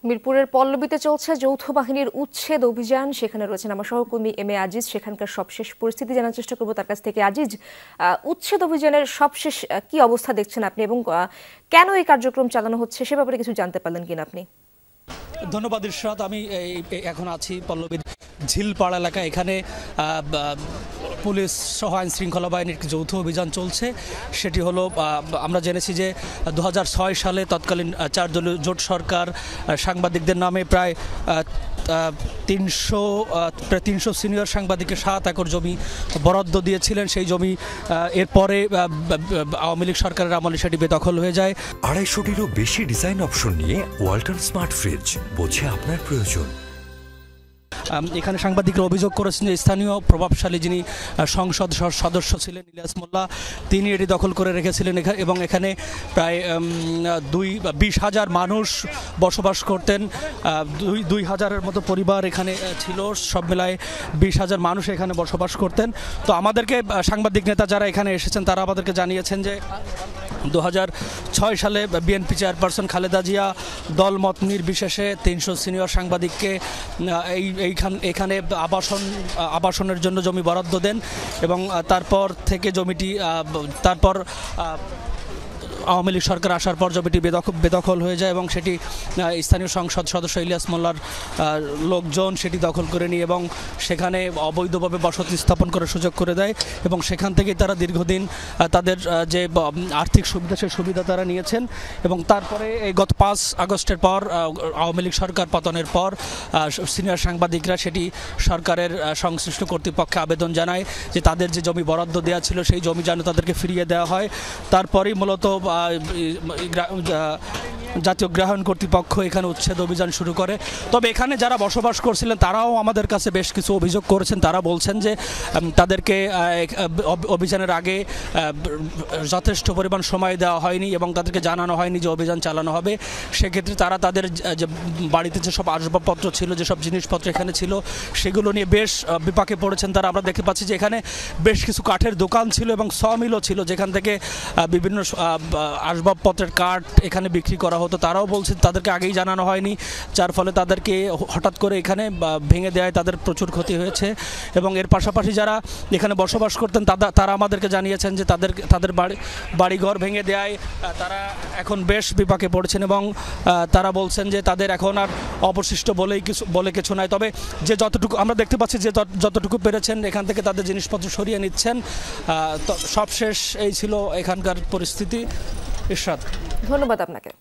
মিরপুরের পল্লবীতে চলছে যৌথ বাহিনীর উচ্ছেদ অভিযান। সেখানে রয়েছেন আমার সহকর্মী এম এ আজিজ। সেখানকার সবশেষ পরিস্থিতি জানার চেষ্টা করবো তার কাছ থেকে। আজিজ, উচ্ছেদ অভিযানের সবশেষ কি অবস্থা দেখছেন আপনি, এবং কেন এই কার্যক্রম চালানো হচ্ছে সে ব্যাপারে কিছু জানতে পারলেন কিনা আপনি? ধন্যবাদ ইরশাদ। আমি এখন আছি পল্লবীর ঝিলপাড়া এলাকা। এখানে পুলিশ সহ আইন শৃঙ্খলা বাহিনীর যৌথ অভিযান চলছে। সেটি হলো, আমরা জেনেছি যে 2006 সালে তৎকালীন 4 দলীয় জোট সরকার সাংবাদিকদের নামে প্রায় 300 সিনিয়র সাংবাদিককে 7 একর জমি বরাদ্দ দিয়েছিলেন। সেই জমি এরপরে আওয়ামী লীগ সরকারের আমলে সেটি বেদখল হয়ে যায়। 250টিরও বেশি ডিজাইন অপশন নিয়ে ওয়ালটন স্মার্ট ফ্রিজ, বোঝে আপনার প্রয়োজন। এখানে সাংবাদিকরা অভিযোগ করেছেন যে স্থানীয় প্রভাবশালী যিনি সংসদ সদস্য ছিলেন ইলিয়াস মোল্লা, তিনি এটি দখল করে রেখেছিলেন এবং এখানে প্রায় 20,000 মানুষ বসবাস করতেন। 2,000-এর মতো পরিবার এখানে ছিল। সব মিলায় 20,000 মানুষ এখানে বসবাস করতেন। তো আমাদেরকে সাংবাদিক নেতা যারা এখানে এসেছেন তারা আমাদেরকে জানিয়েছেন যে 2006 সালে বিএনপি চেয়ারপারসন খালেদা জিয়া দলমত নির্বিশেষে 300 সিনিয়র সাংবাদিককে এখানে আবাসনের জন্য জমি বরাদ্দ দেন এবং তারপর থেকে জমিটি আওয়ামী লীগ সরকার আসার পর জমিটি বেদখল হয়ে যায় এবং সেটি স্থানীয় সংসদ সদস্য ইলিয়াস মোল্লার লোকজন সেটি দখল করে নিয়ে এবং সেখানে অবৈধভাবে বসতি স্থাপন করার সুযোগ করে দেয় এবং সেখান থেকে তারা দীর্ঘদিন তাদের যে আর্থিক সুবিধা সেই সুবিধা তারা নিয়েছেন। এবং তারপরে এই গত 5 আগস্টের পর আওয়ামী লীগ সরকার পতনের পর সিনিয়র সাংবাদিকরা সেটি সরকারের সংশ্লিষ্ট কর্তৃপক্ষে আবেদন জানায় যে তাদের যে জমি বরাদ্দ দেওয়া ছিল সেই জমি যেন তাদেরকে ফিরিয়ে দেওয়া হয়। তারপরেই মূলত জাতীয় গ্রাহণ কর্তৃপক্ষ এখানে উচ্ছেদ অভিযান শুরু করে। তবে এখানে যারা বসবাস করছিলেন তারাও আমাদের কাছে বেশ কিছু অভিযোগ করেছেন। তারা বলছেন যে তাদেরকে অভিযানের আগে যথেষ্ট পরিমাণ সময় দেওয়া হয়নি এবং তাদেরকে জানানো হয়নি যে অভিযান চালানো হবে। সেক্ষেত্রে তারা তাদের যে বাড়িতে যেসব আসবাবপত্র ছিল, যেসব জিনিসপত্র এখানে ছিল সেগুলো নিয়ে বেশ বিপাকে পড়েছেন তারা। আমরা দেখতে পাচ্ছি যে এখানে বেশ কিছু কাঠের দোকান ছিল এবং সমিলও ছিল যেখান থেকে বিভিন্ন আসবাবপত্রের কাঠ এখানে বিক্রি করা হতো। তারাও বলছেন তাদেরকে আগেই জানানো হয়নি, যার ফলে তাদেরকে হঠাৎ করে এখানে ভেঙে দেওয়ায় তাদের প্রচুর ক্ষতি হয়েছে। এবং এর পাশাপাশি যারা এখানে বসবাস করতেন তারা আমাদেরকে জানিয়েছেন যে তাদের বাড়িঘর ভেঙে দেওয়ায় তারা এখন বেশ বিপাকে পড়েছেন এবং তারা বলছেন যে তাদের এখন আর অবশিষ্ট বলে কিছু নাই। তবে যে যতটুকু আমরা দেখতে পাচ্ছি যে যতটুকু পেরেছেন এখান থেকে তাদের জিনিসপত্র সরিয়ে নিচ্ছেন। সবশেষ এই ছিল এখানকার পরিস্থিতি। ইরশাদ, ধন্যবাদ আপনাকে।